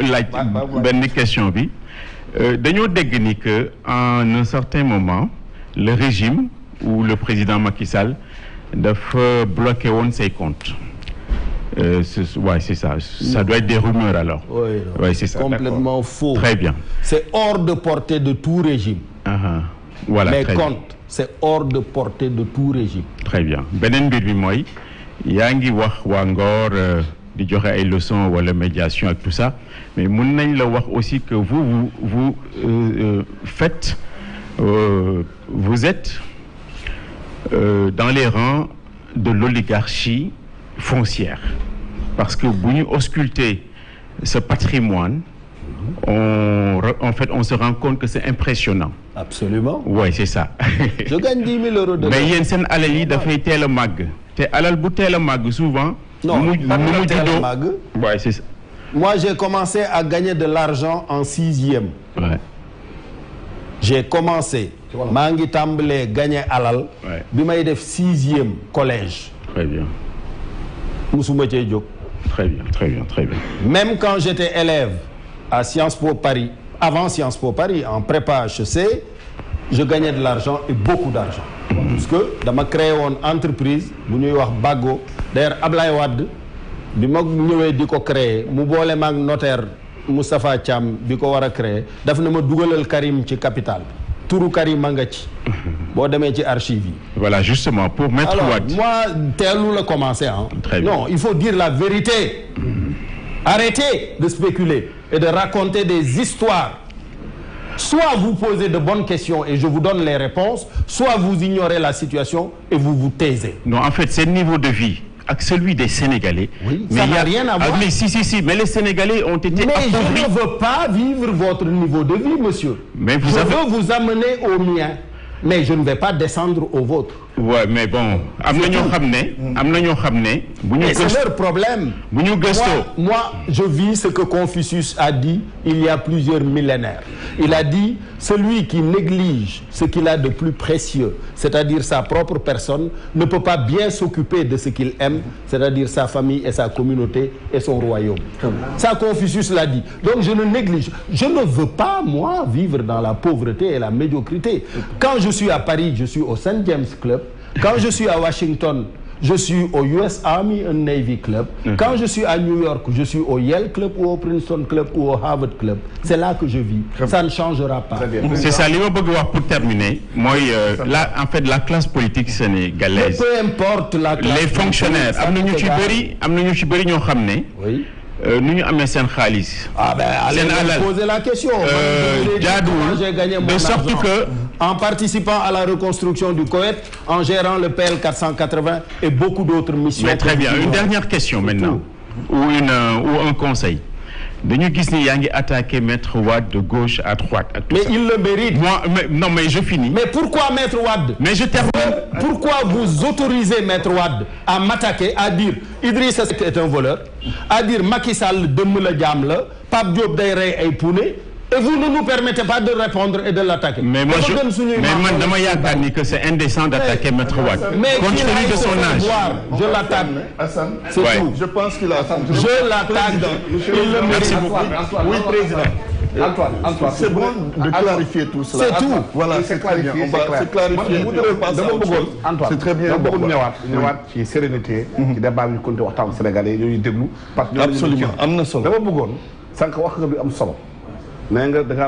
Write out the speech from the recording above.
laaj benn question bi dañoo dégg ni que en un certain moment le régime ou le président Macky Sall dafa bloqué woon ses comptes. Ouais, c'est ça. Ça doit être des rumeurs alors. Oui, ouais, c'est ça. Complètement faux. Très bien. C'est hors de portée de tout régime. Voilà. Les comptes, c'est hors de portée de tout régime. Très bien. Beneen mbir bi mooy yaa ngi wax waa Ngor di joxe ay leçons wala médiation ak tout ça mais mun nañ la wax aussi que vous faites vous êtes dans les rangs de l'oligarchie foncière parce que bu ñu ausculter ce patrimoine on se rend compte que c'est impressionnant. Absolument. Oui, c'est ça. Je gagne 10 000 euros de mais yéen seen alal yi dafay teel a màgg te alal bu teel a màgg souvent. Non, ouais, c'est ça. Moi, j'ai commencé à gagner de l'argent en 6e. Ouais. J'ai commencé. maa ngi tàmbalee gagner alal. bi may def 6e collège. Très bien. musuma cee jóg. Très bien, très bien, très bien. Même quand j'étais élève à Sciences Po Paris, avant Sciences Po Paris, en prépa HEC, je gagnais de l'argent et beaucoup d'argent. Parce que dama créé woon entreprise bu ñuy wax Bago. D'ailleurs Ablaye Wade bi ma ñëwee di ko créer mu boole maag notaire Moustapha Thiam bi ko war a créer daf na ma dugalal Karim ci capital bi turu Karim a nga ci boo demee ci archive yi. Voilà, justement pour Maître Wade. Alors moi teelu la commencé hein. Très bien. Non, il faut dire la vérité. Arrêtez de spéculer et de raconter des histoires. Soit vous posez de bonnes questions et je vous donne les réponses, soit vous ignorez la situation et vous vous taisez. Non, en fait, c'est le niveau de vie avec celui des Sénégalais. Oui, mais ça n'a rien à voir. Mais si, mais les Sénégalais ont été mais appauvris. Je ne veux pas vivre votre niveau de vie, monsieur. Mais je veux vous amener au mien, mais je ne vais pas descendre au vôtre. Ouais, mais bon, am na ñoo xam ne bu ñu c'est leur problème. bu ñu gëstoo. Moi, je vis ce que Confucius a dit il y a plusieurs millénaires. Il a dit celui qui néglige ce qu'il a de plus précieux, c'est-à-dire sa propre personne, ne peut pas bien s'occuper de ce qu'il aime, c'est-à-dire sa famille et sa communauté et son royaume. Ça, Confucius l'a dit. Donc, je ne néglige. Je ne veux pas, moi, vivre dans la pauvreté et la médiocrité. Quand je suis à Paris, je suis au St. James Club. Quand je suis à Washington, je suis au US Army and Navy Club. Quand je suis à New York, je suis au Yale Club ou au Princeton Club ou au Harvard Club. C'est là que je vis. Ça ne changera pas. C'est ça li ma bëgg wax pour terminer mooy là en fait la classe politique sénégalaise. Peu importe la classe. Les fonctionnaires am na ñu ci bëri ñoo xam ne. Oui. nu ñu amee seen xaalis. Ah ben allez poser la question. J'ai gagné mon argent. De sorte que en participant à la reconstruction du Koweït, en gérant le PL 480 et beaucoup d'autres missions. Mais très bien. Une dernière question maintenant ou un conseil. dañu gis ni yaa ngi attaqué Maître Wade de gauche à droite. Mais il le mérite. Non, mais je finis. Mais pourquoi Maître Wade? Mais je termine. Pourquoi vous autorisez Maître Wade à m'attaquer, à dire Idrissa Seck est un voleur, à dire Macky Sall dëmm la jaam la, Pape Diop day rey ay poune, et vous ne nous permettez pas de répondre et de l'attaquer. Mais moi, man dama yaakaar ni que c'est indécent d'attaquer Maître Wade. Mais compte tenu de son âge. Je l'attaque. C'est tout. Je pense qu'il a. Je l'attaque. Merci beaucoup. Oui, président. Antoine, c'est bon de clarifier tout cela. C'est tout. Voilà, c'est clarifié. On va se clarifier. Antoine, c'est très bien. dama bëgg ñëwaat ci sérénité. ci débat bi ñu continué waxtaan Sénégalais yi ñuy déglu. parce que absolument am na solo. dama bëggoon sànq wax nga bi am solo. nee nga da nga